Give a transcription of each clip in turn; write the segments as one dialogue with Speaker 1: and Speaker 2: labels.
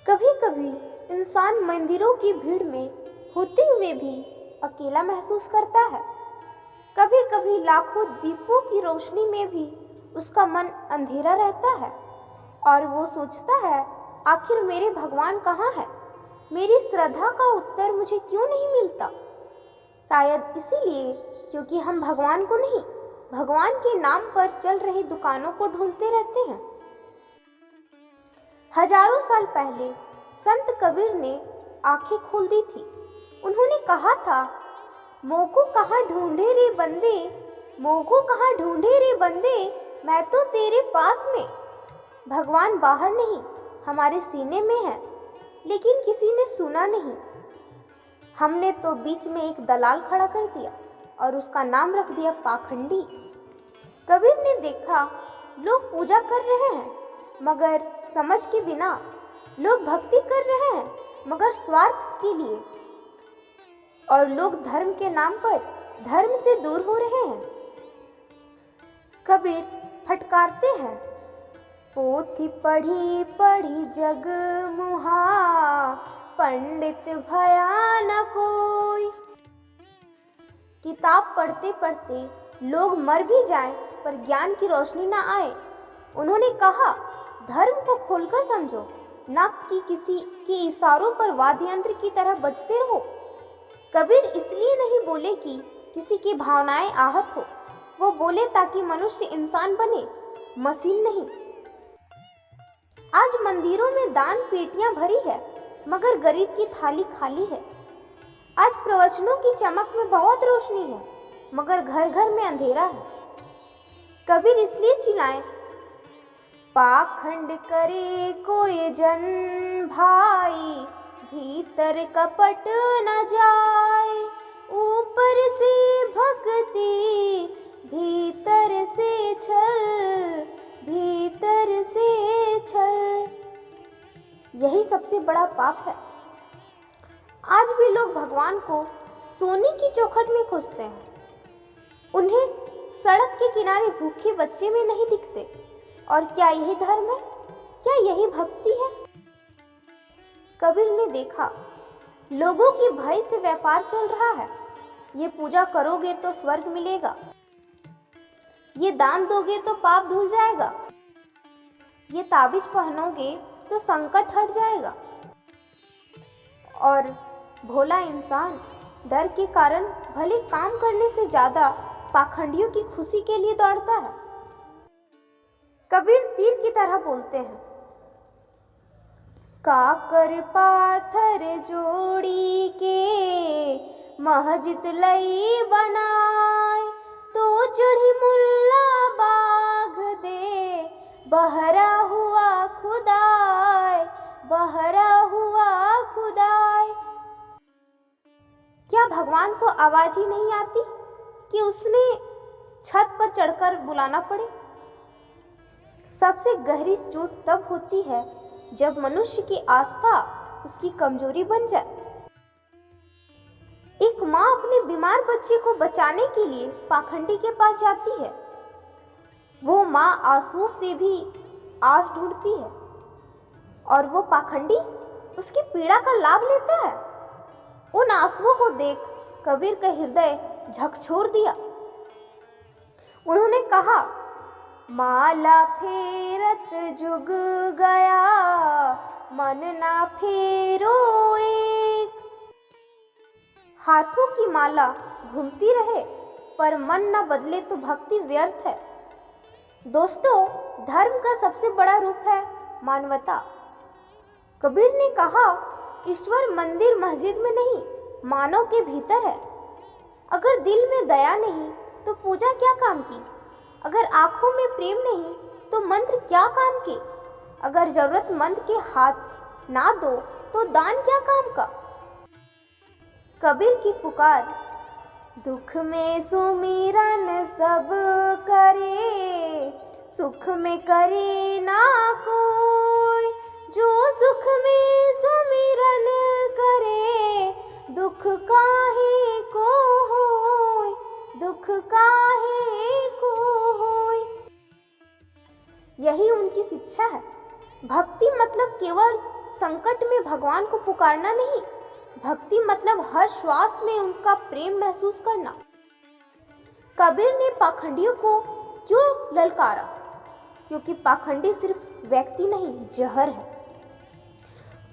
Speaker 1: कभी कभी इंसान मंदिरों की भीड़ में होते हुए भी अकेला महसूस करता है। कभी कभी लाखों दीपों की रोशनी में भी उसका मन अंधेरा रहता है और वो सोचता है, आखिर मेरे भगवान कहाँ है? मेरी श्रद्धा का उत्तर मुझे क्यों नहीं मिलता? शायद इसीलिए क्योंकि हम भगवान को नहीं, भगवान के नाम पर चल रही दुकानों को ढूंढते रहते हैं। हजारों साल पहले संत कबीर ने आंखें खोल दी थी। उन्होंने कहा था, मोको कहाँ ढूंढे रे बंदे, मोको कहाँ ढूंढे रे बंदे, मैं तो तेरे पास में। भगवान बाहर नहीं, हमारे सीने में है, लेकिन किसी ने सुना नहीं। हमने तो बीच में एक दलाल खड़ा कर दिया और उसका नाम रख दिया पाखंडी। कबीर ने देखा, लोग पूजा कर रहे हैं मगर समझ के बिना, लोग भक्ति कर रहे हैं मगर स्वार्थ के लिए, और लोग धर्म के नाम पर धर्म से दूर हो रहे हैं। कबीर फटकारते हैं, पोथी पढ़ी पढ़ी जग मुहा, पंडित भया न कोई। किताब पढ़ते पढ़ते लोग मर भी जाएं पर ज्ञान की रोशनी ना आए। उन्होंने कहा, धर्म को खोलकर समझो, ना कि किसी के इशारों पर वाद्य यंत्र की तरह बजते रहो। कबीर इसलिए नहीं बोले कि किसी की भावनाएं आहत हो, वो बोले ताकि मनुष्य इंसान बने, मशीन नहीं। आज मंदिरों में दान पेटियां भरी है मगर गरीब की थाली खाली है। आज प्रवचनों की चमक में बहुत रोशनी है मगर घर घर में अंधेरा है। कबीर इसलिए चिल्लाए, पाखंड करे कोई जन भाई, भीतर कपट न जाए, ऊपर से भक्ति, भीतर से छल, भीतर से छल। यही सबसे बड़ा पाप है। आज भी लोग भगवान को सोने की चौखट में खोजते हैं। उन्हें सड़क के किनारे भूखे बच्चे में नहीं दिखते। और क्या यही धर्म है? क्या यही भक्ति है? कबीर ने देखा, लोगों की भय से व्यापार चल रहा है। ये पूजा करोगे तो स्वर्ग मिलेगा, ये दान दोगे तो पाप धुल जाएगा, ये ताबीज पहनोगे तो संकट हट जाएगा। और भोला इंसान डर के कारण भले काम करने से ज्यादा पाखंडियों की खुशी के लिए दौड़ता है। कबीर तीर की तरह बोलते हैं, काकर पाथर जोड़ी के महजिद लई बनाए, तो चढ़ी मुल्ला बाग दे, बहरा हुआ खुदाए, बहरा हुआ खुदाए। क्या भगवान को आवाज ही नहीं आती कि उसने छत पर चढ़कर बुलाना पड़े? सबसे गहरी चोट तब होती है जब मनुष्य की आस्था उसकी कमजोरी बन जाए। एक माँ अपने बीमार बच्चे को बचाने के लिए पाखंडी के पास जाती है। वो माँ आंसुओं से भी आस ढूंढती है और वो पाखंडी उसकी पीड़ा का लाभ लेता है। उन आंसुओं को देख कबीर का हृदय झकझोर दिया। उन्होंने कहा, माला फेरत जुग गया, मन ना फेरो एक। हाथों की माला घूमती रहे पर मन न बदले तो भक्ति व्यर्थ है। दोस्तों, धर्म का सबसे बड़ा रूप है मानवता। कबीर ने कहा, ईश्वर मंदिर मस्जिद में नहीं, मानव के भीतर है। अगर दिल में दया नहीं तो पूजा क्या काम की? अगर आंखों में प्रेम नहीं तो मंत्र क्या काम के? अगर जरूरतमंद के हाथ ना दो तो दान क्या काम का? कबीर की पुकार, दुख में सुमिरन सब करे, सुख में करे ना कोई। जो सुख में सुमिरन करे, दुख काहे को होय, दुख काहे को होय। यही उनकी शिक्षा है। भक्ति मतलब केवल संकट में भगवान को पुकारना नहीं, भक्ति मतलब हर श्वास में उनका प्रेम महसूस करना। कबीर ने पाखंडियों को क्यों ललकारा? क्योंकि पाखंडी सिर्फ व्यक्ति नहीं, जहर है।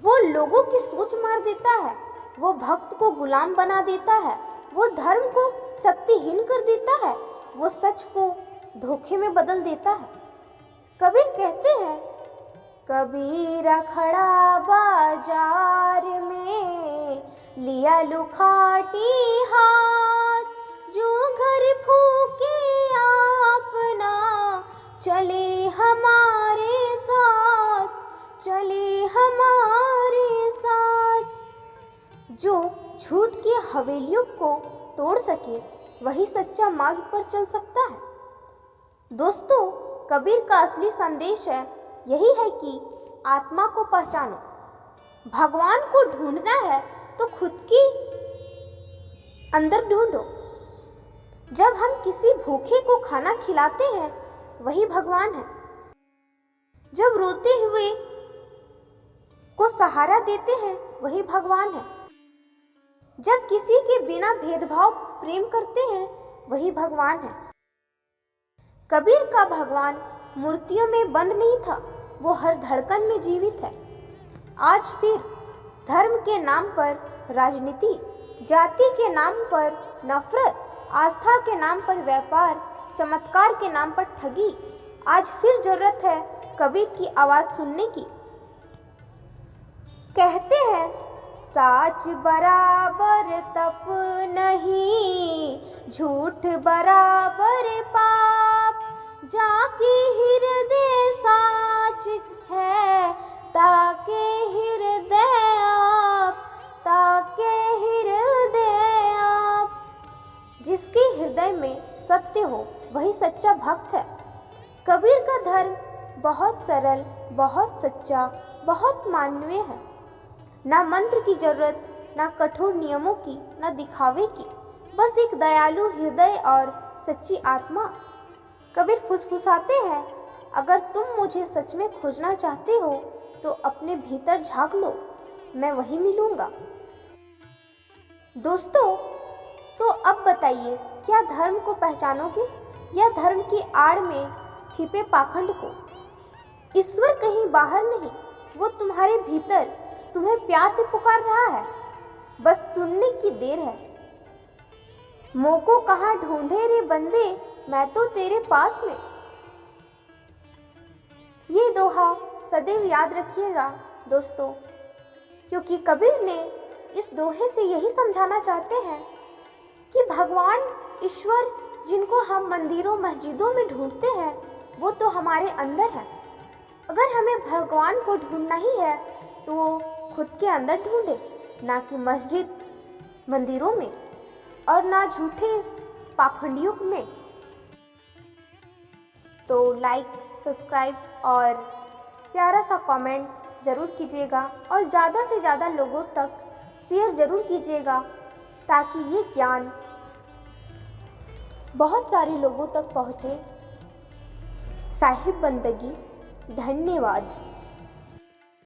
Speaker 1: वो लोगों की सोच मार देता है, वो भक्त को गुलाम बना देता है, वो धर्म को शक्तिहीन कर देता है, वो सच को धोखे में बदल देता है। कबीर कहते हैं, कबीरा खड़ा बाजार में लिया लुखाटी हाथ, जो घर फूके अपना चले हमारे साथ, चले हमारे साथ। जो झूठ की हवेलियों को तोड़ सके वही सच्चा मार्ग पर चल सकता है। दोस्तों, कबीर का असली संदेश यही है कि आत्मा को पहचानो। भगवान को ढूंढना है तो खुद की अंदर ढूंढो। जब हम किसी भूखे को खाना खिलाते हैं वही भगवान है। जब रोते हुए को सहारा देते हैं वही भगवान है। जब किसी के बिना भेदभाव प्रेम करते हैं वही भगवान है। कबीर का भगवान मूर्तियों में बंद नहीं था, वो हर धड़कन में जीवित है। आज फिर धर्म के नाम पर राजनीति, जाति के नाम पर नफरत, आस्था के नाम पर व्यापार, चमत्कार के नाम पर ठगी। आज फिर जरूरत है कबीर की आवाज़ सुनने की। कहते हैं, साच बराबर तप नहीं, झूठ बराबर पाप, जाके हृदय साच है, ताके हृदय आप, ताके हृदय आप। जिसके हृदय में सत्य हो वही सच्चा भक्त है। कबीर का धर्म बहुत सरल, बहुत सच्चा, बहुत मानवीय है। ना मंत्र की जरूरत, ना कठोर नियमों की, ना दिखावे की, बस एक दयालु हृदय और सच्ची आत्मा। कबीर फुसफुसाते हैं, अगर तुम मुझे सच में खोजना चाहते हो तो अपने भीतर झांक लो, मैं वही मिलूंगा। दोस्तों, तो अब बताइए, क्या धर्म को पहचानोगे या धर्म की आड़ में छिपे पाखंड को? ईश्वर कहीं बाहर नहीं, वो तुम्हारे भीतर तुम्हें प्यार से पुकार रहा है, बस सुनने की देर है। मोको कहाँ ढूंढे रे बंदे, मैं तो तेरे पास में। ये दोहा सदैव याद रखिएगा दोस्तों, क्योंकि कबीर ने इस दोहे से यही समझाना चाहते हैं कि भगवान ईश्वर जिनको हम मंदिरों मस्जिदों में ढूंढते हैं वो तो हमारे अंदर है। अगर हमें भगवान को ढूंढना ही है तो खुद के अंदर ढूंढे, ना कि मस्जिद मंदिरों में और ना झूठे पाखंडियों में। तो लाइक, सब्सक्राइब और प्यारा सा कमेंट ज़रूर कीजिएगा और ज़्यादा से ज़्यादा लोगों तक शेयर ज़रूर कीजिएगा ताकि ये ज्ञान बहुत सारे लोगों तक पहुँचे। साहिब बंदगी, धन्यवाद।